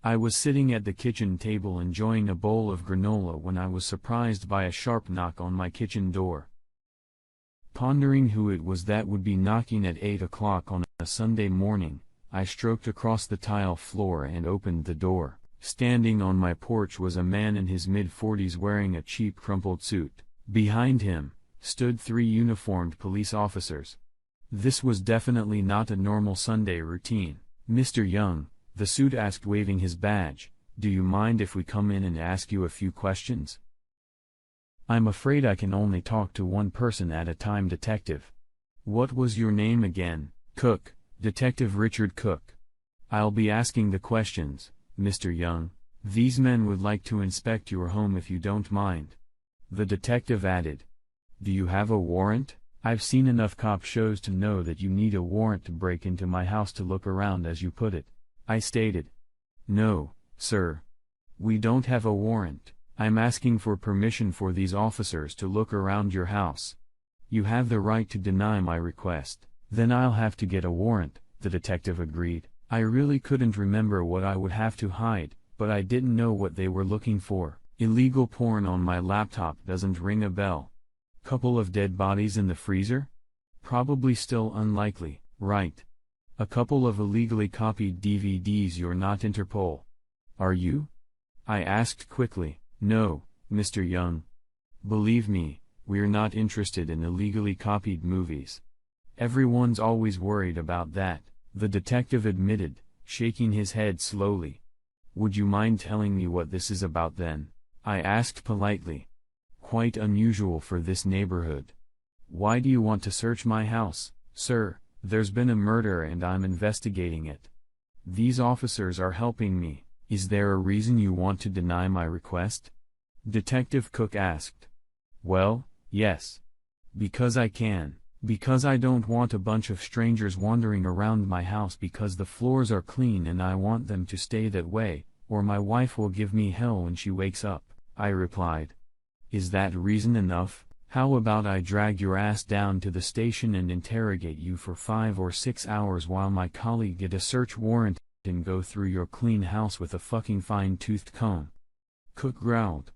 I was sitting at the kitchen table enjoying a bowl of granola when I was surprised by a sharp knock on my kitchen door. Pondering who it was that would be knocking at 8 o'clock on a Sunday morning, I stroked across the tile floor and opened the door. Standing on my porch was a man in his mid-40s wearing a cheap crumpled suit. Behind him stood 3 uniformed police officers. This was definitely not a normal Sunday routine. "Mr. Young," the suit asked, waving his badge, "do you mind if we come in and ask you a few questions?" "I'm afraid I can only talk to one person at a time, detective." "What was your name again?" "Cook, Detective Richard Cook." "I'll be asking the questions, Mr. Young. These men would like to inspect your home if you don't mind," the detective added. "Do you have a warrant?" "I've seen enough cop shows to know that you need a warrant to break into my house to look around, as you put it," I stated. "No, sir. We don't have a warrant. I'm asking for permission for these officers to look around your house." "You have the right to deny my request." "Then I'll have to get a warrant," the detective agreed. I really couldn't remember what I would have to hide, but I didn't know what they were looking for. Illegal porn on my laptop doesn't ring a bell. Couple of dead bodies in the freezer? Probably still unlikely, right? A couple of illegally copied DVDs. You're not Interpol, are you? I asked quickly. "No, Mr. Young. Believe me, we're not interested in illegally copied movies." "Everyone's always worried about that," the detective admitted, shaking his head slowly. "Would you mind telling me what this is about then?" I asked politely. "Quite unusual for this neighborhood. Why do you want to search my house?" "Sir, there's been a murder and I'm investigating it. These officers are helping me." "Is there a reason you want to deny my request?" Detective Cook asked. "Well, yes. Because I can. Because I don't want a bunch of strangers wandering around my house because the floors are clean and I want them to stay that way, or my wife will give me hell when she wakes up," I replied. "Is that reason enough? How about I drag your ass down to the station and interrogate you for 5 or 6 hours while my colleague get a search warrant and go through your clean house with a fucking fine-toothed comb?" Cook growled.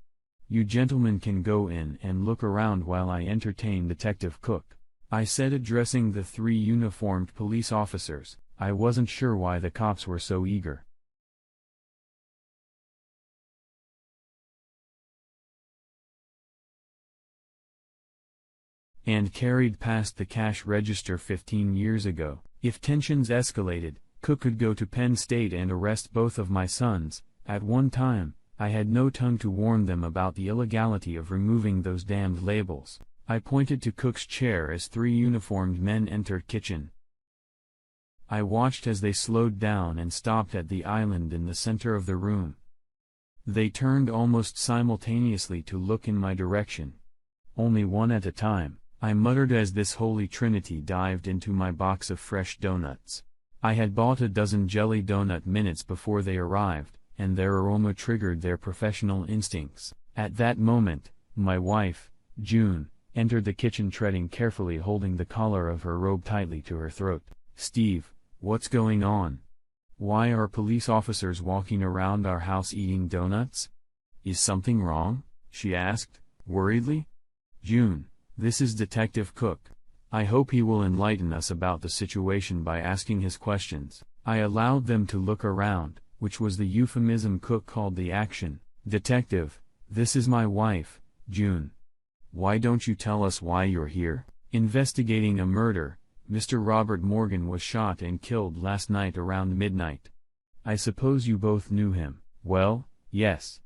"You gentlemen can go in and look around while I entertain Detective Cook," I said, addressing the 3 uniformed police officers. I wasn't sure why the cops were so eager. And carried past the cash register 15 years ago. If tensions escalated, Cook could go to Penn State and arrest both of my sons. At one time, I had no tongue to warn them about the illegality of removing those damned labels. I pointed to Cook's chair as 3 uniformed men entered kitchen. I watched as they slowed down and stopped at the island in the center of the room. They turned almost simultaneously to look in my direction. "Only one at a time," I muttered as this holy trinity dived into my box of fresh donuts. I had bought a dozen jelly donut minutes before they arrived, and their aroma triggered their professional instincts. At that moment, my wife, June, entered the kitchen, treading carefully, holding the collar of her robe tightly to her throat. "Steve, what's going on? Why are police officers walking around our house eating donuts? Is something wrong?" she asked, worriedly. "June, this is Detective Cook. I hope he will enlighten us about the situation by asking his questions." I allowed them to look around, which was the euphemism Cook called the action. "Detective, this is my wife, June. Why don't you tell us why you're here?" "Investigating a murder. Mr. Robert Morgan was shot and killed last night around midnight. I suppose you both knew him." "Well, yes.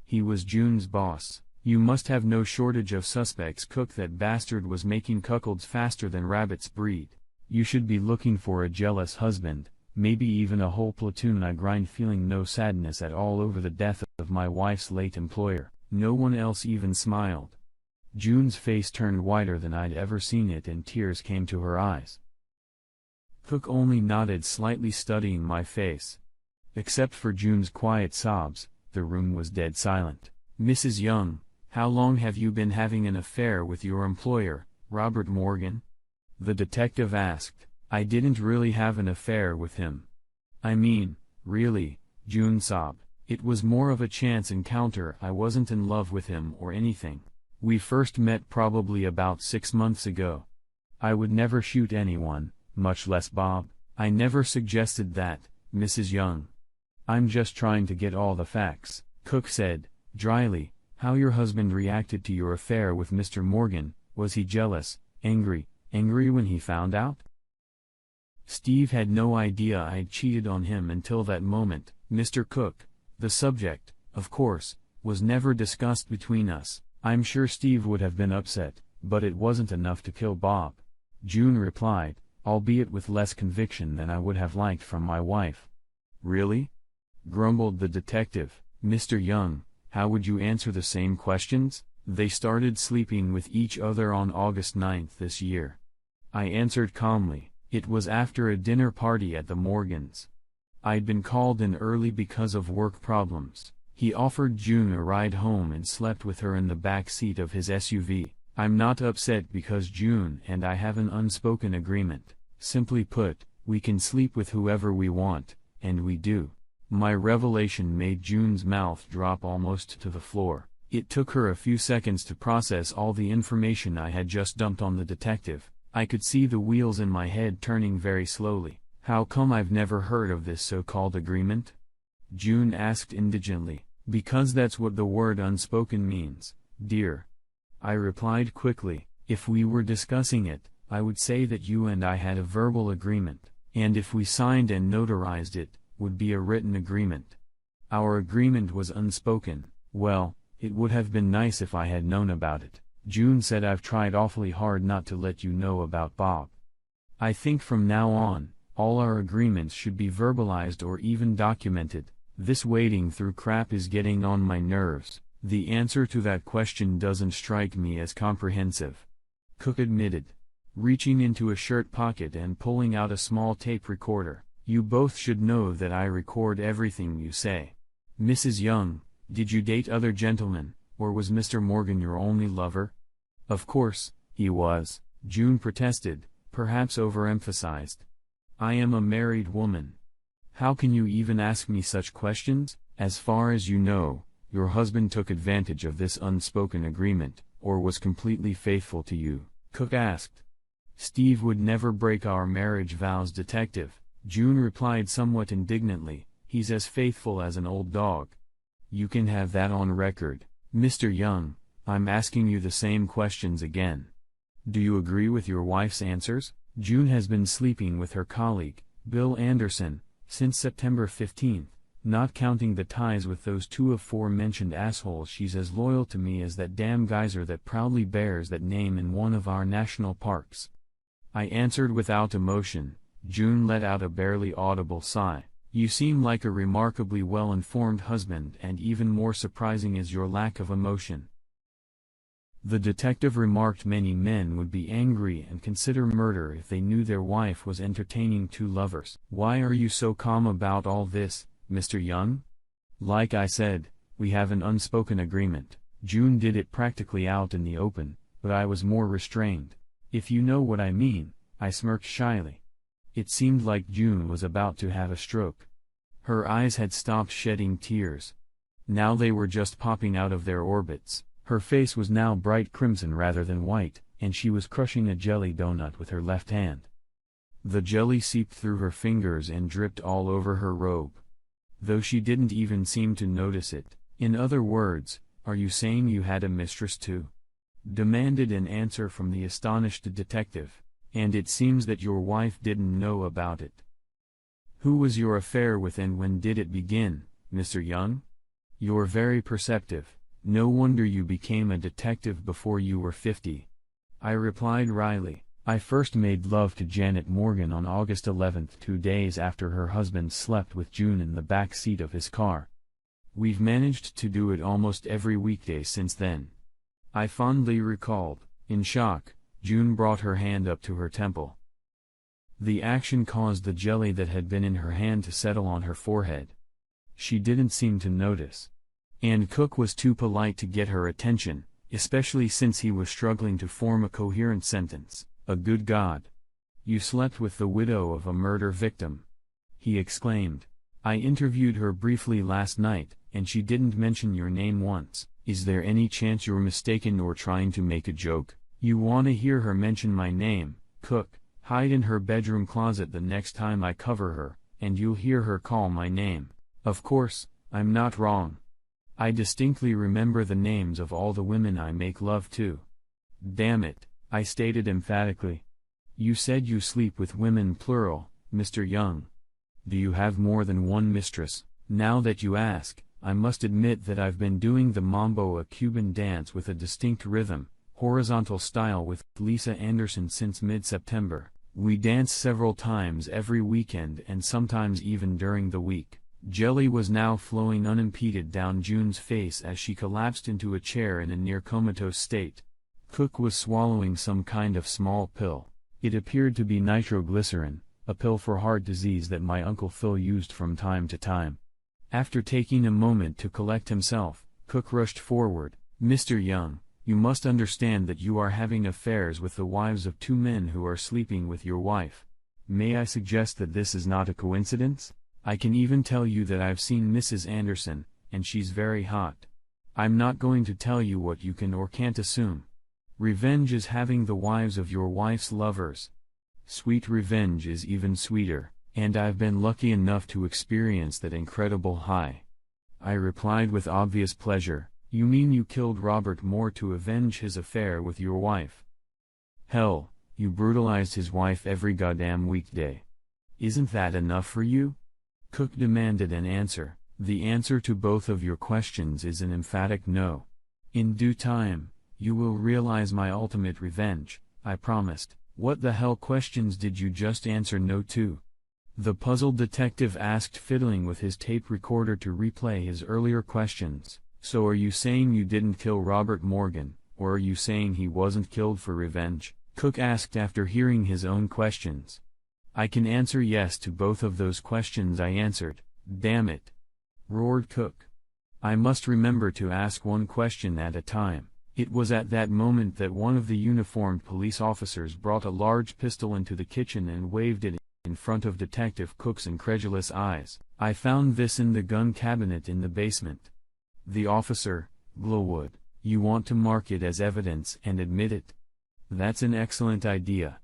He was June's boss. You must have no shortage of suspects. Cook, that bastard was making cuckolds faster than rabbits breed. You should be looking for a jealous husband, maybe even a whole platoon." I grinned, feeling no sadness at all over the death of my wife's late employer. No one else even smiled. June's face turned whiter than I'd ever seen it and tears came to her eyes. Cook only nodded slightly, studying my face. Except for June's quiet sobs, the room was dead silent. "Mrs. Young, how long have you been having an affair with your employer, Robert Morgan?" the detective asked. "I didn't really have an affair with him. I mean, really, June sobbed. "It was more of a chance encounter. I wasn't in love with him or anything. We first met probably about 6 months ago. I would never shoot anyone, much less Bob." "I never suggested that, Mrs. Young. I'm just trying to get all the facts," Cook said, dryly. "How your husband reacted to your affair with Mr. Morgan? Was he jealous, angry when he found out?" "Steve had no idea I'd cheated on him until that moment, Mr. Cook. The subject, of course, was never discussed between us. I'm sure Steve would have been upset, but it wasn't enough to kill Bob," June replied, albeit with less conviction than I would have liked from my wife. "Really?" grumbled the detective. "Mr. Young, how would you answer the same questions?" "They started sleeping with each other on August 9th this year," I answered calmly. "It was after a dinner party at the Morgans. I'd been called in early because of work problems. He offered June a ride home and slept with her in the back seat of his SUV. I'm not upset because June and I have an unspoken agreement. Simply put, we can sleep with whoever we want, and we do." My revelation made June's mouth drop almost to the floor. It took her a few seconds to process all the information I had just dumped on the detective. I could see the wheels in my head turning very slowly. "How come I've never heard of this so-called agreement?" June asked indigently. "Because that's what the word unspoken means, dear," I replied quickly. "If we were discussing it, I would say that you and I had a verbal agreement, and if we signed and notarized it, would be a written agreement. Our agreement was unspoken. Well, it would have been nice if I had known about it." June said. "I've tried awfully hard not to let you know about Bob. I think from now on, all our agreements should be verbalized or even documented. This wading through crap is getting on my nerves." "The answer to that question doesn't strike me as comprehensive," Cook admitted, reaching into a shirt pocket and pulling out a small tape recorder. "You both should know that I record everything you say. Mrs. Young, did you date other gentlemen, or was Mr. Morgan your only lover?" "Of course, he was," June protested, perhaps overemphasized. "I am a married woman. How can you even ask me such questions?" "As far as you know, your husband took advantage of this unspoken agreement, or was completely faithful to you?" Cook asked. "Steve would never break our marriage vows, detective," June replied somewhat indignantly. "He's as faithful as an old dog. You can have that on record." "Mr. Young, I'm asking you the same questions again. Do you agree with your wife's answers?" "June has been sleeping with her colleague, Bill Anderson, since September 15th, not counting the ties with those two aforementioned assholes. She's as loyal to me as that damn geyser that proudly bears that name in one of our national parks," I answered without emotion. June let out a barely audible sigh. "You seem like a remarkably well-informed husband, and even more surprising is your lack of emotion." The detective remarked many men would be angry and consider murder if they knew their wife was entertaining two lovers. "Why are you so calm about all this, Mr. Young?" "Like I said, we have an unspoken agreement." June did it practically out in the open, but I was more restrained. "If you know what I mean," I smirked shyly. It seemed like June was about to have a stroke. Her eyes had stopped shedding tears. Now they were just popping out of their orbits. Her face was now bright crimson rather than white, and she was crushing a jelly donut with her left hand. The jelly seeped through her fingers and dripped all over her robe, though she didn't even seem to notice it. "In other words, are you saying you had a mistress too?" demanded an answer from the astonished detective. "And it seems that your wife didn't know about it. Who was your affair with and when did it begin, Mr. Young? You're very perceptive. No wonder you became a detective before you were 50. I replied wryly. "I first made love to Janet Morgan on August 11th, 2 days after her husband slept with June in the back seat of his car. We've managed to do it almost every weekday since then," I fondly recalled. In shock, June brought her hand up to her temple. The action caused the jelly that had been in her hand to settle on her forehead. She didn't seem to notice. And Cook was too polite to get her attention, especially since he was struggling to form a coherent sentence. "A good God! You slept with the widow of a murder victim!" he exclaimed. I interviewed her briefly last night, and she didn't mention your name once. Is there any chance you're mistaken or trying to make a joke? You wanna hear her mention my name, Cook? Hide in her bedroom closet the next time I cover her, and you'll hear her call my name. Of course, I'm not wrong. I distinctly remember the names of all the women I make love to. Damn it, I stated emphatically. You said you sleep with women plural, Mr. Young. Do you have more than one mistress? Now that you ask, I must admit that I've been doing the mambo, a Cuban dance with a distinct rhythm, horizontal style, with Lisa Anderson since mid-September. We dance several times every weekend and sometimes even during the week. Jelly was now flowing unimpeded down June's face as she collapsed into a chair in a near comatose state. Cook was swallowing some kind of small pill. It appeared to be nitroglycerin, a pill for heart disease that my Uncle Phil used from time to time. After taking a moment to collect himself, Cook rushed forward. Mr. Young, you must understand that you are having affairs with the wives of two men who are sleeping with your wife. May I suggest that this is not a coincidence? I can even tell you that I've seen Mrs. Anderson, and she's very hot. I'm not going to tell you what you can or can't assume. Revenge is having the wives of your wife's lovers. Sweet revenge is even sweeter, and I've been lucky enough to experience that incredible high. I replied with obvious pleasure. You mean you killed Robert Moore to avenge his affair with your wife? Hell, you brutalized his wife every goddamn weekday. Isn't that enough for you? Cook demanded an answer. The answer to both of your questions is an emphatic no. In due time, you will realize my ultimate revenge, I promised. What the hell questions did you just answer no to? The puzzled detective asked, fiddling with his tape recorder to replay his earlier questions. So are you saying you didn't kill Robert Morgan, or are you saying he wasn't killed for revenge? Cook asked after hearing his own questions. I can answer yes to both of those questions, I answered. Damn it! Roared Cook. I must remember to ask one question at a time. It was at that moment that one of the uniformed police officers brought a large pistol into the kitchen and waved it in front of Detective Cook's incredulous eyes. I found this in the gun cabinet in the basement. The officer, Glowwood. You want to mark it as evidence and admit it? That's an excellent idea.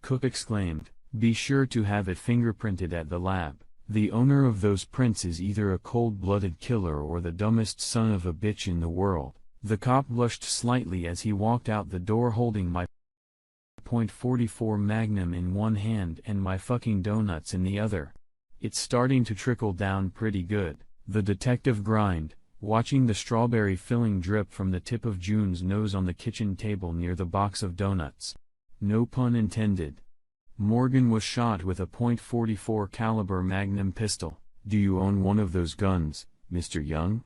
Cook exclaimed. Be sure to have it fingerprinted at the lab. The owner of those prints is either a cold-blooded killer or the dumbest son of a bitch in the world. The cop blushed slightly as he walked out the door holding my .44 Magnum in one hand and my fucking donuts in the other. It's starting to trickle down pretty good, the detective grinned, watching the strawberry filling drip from the tip of June's nose on the kitchen table near the box of donuts. No pun intended. Morgan was shot with a .44 caliber Magnum pistol. Do you own one of those guns, Mr. Young?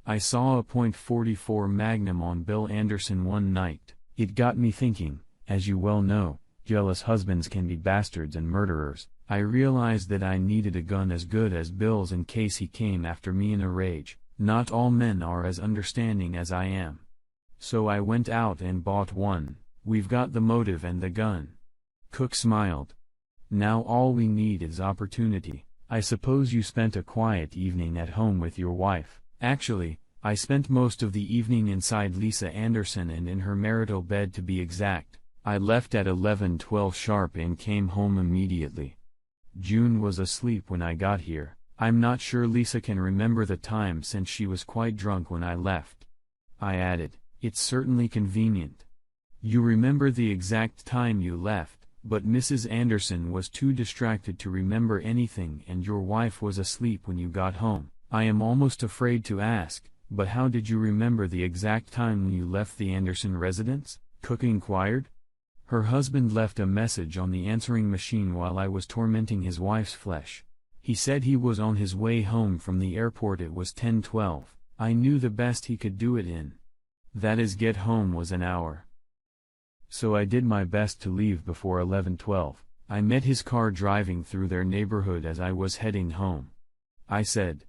I saw a .44 Magnum on Bill Anderson one night. It got me thinking. As you well know, jealous husbands can be bastards and murderers. I realized that I needed a gun as good as Bill's in case he came after me in a rage. Not all men are as understanding as I am. So I went out and bought one. We've got the motive and the gun. Cook smiled. Now all we need is opportunity. I suppose you spent a quiet evening at home with your wife. Actually, I spent most of the evening inside Lisa Anderson and in her marital bed, to be exact. I left at 11:12 sharp and came home immediately. June was asleep when I got here. I'm not sure Lisa can remember the time since she was quite drunk when I left. I added, it's certainly convenient. You remember the exact time you left, but Mrs. Anderson was too distracted to remember anything and your wife was asleep when you got home. I am almost afraid to ask, but how did you remember the exact time when you left the Anderson residence? Cook inquired. Her husband left a message on the answering machine while I was tormenting his wife's flesh. He said he was on his way home from the airport. It was 10:12. I knew the best he could do it in. That is, get home was an hour. So I did my best to leave before 11:12. I met his car driving through their neighborhood as I was heading home. I said,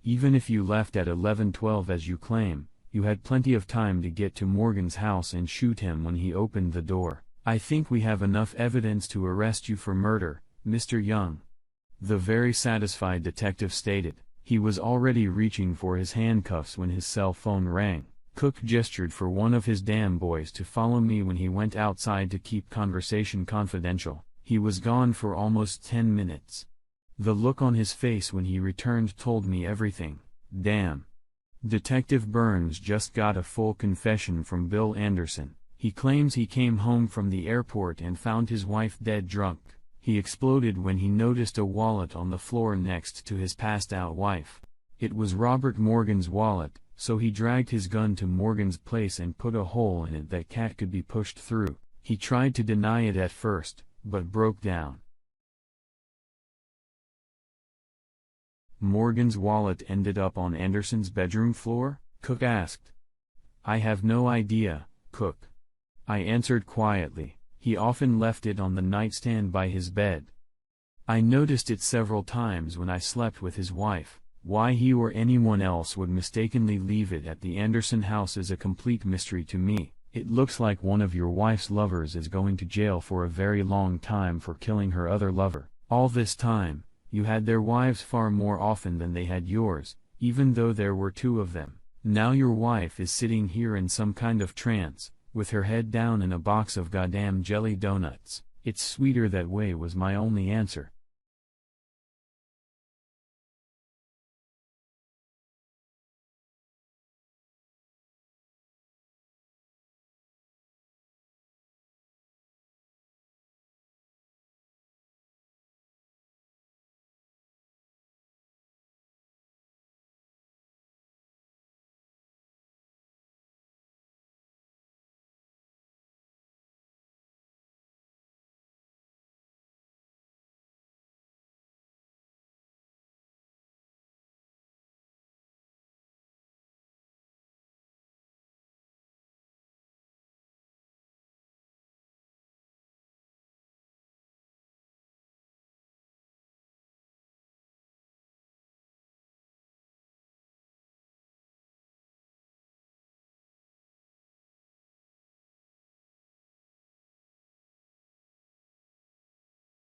even if you left at 11:12 as you claim, you had plenty of time to get to Morgan's house and shoot him when he opened the door. I think we have enough evidence to arrest you for murder, Mr. Young. The very satisfied detective stated. He was already reaching for his handcuffs when his cell phone rang. Cook gestured for one of his damn boys to follow me when he went outside to keep conversation confidential. He was gone for almost 10 minutes. The look on his face when he returned told me everything. Damn. Detective Burns just got a full confession from Bill Anderson. He claims he came home from the airport and found his wife dead drunk. He exploded when he noticed a wallet on the floor next to his passed-out wife. It was Robert Morgan's wallet, so he dragged his gun to Morgan's place and put a hole in it that cat could be pushed through. He tried to deny it at first, but broke down. Morgan's wallet ended up on Anderson's bedroom floor? Cook asked. I have no idea, Cook. I answered quietly. He often left it on the nightstand by his bed. I noticed it several times when I slept with his wife. Why he or anyone else would mistakenly leave it at the Anderson house is a complete mystery to me. It looks like one of your wife's lovers is going to jail for a very long time for killing her other lover. All this time, you had their wives far more often than they had yours, even though there were 2 of them. Now your wife is sitting here in some kind of trance, with her head down in a box of goddamn jelly donuts. It's sweeter that way was my only answer.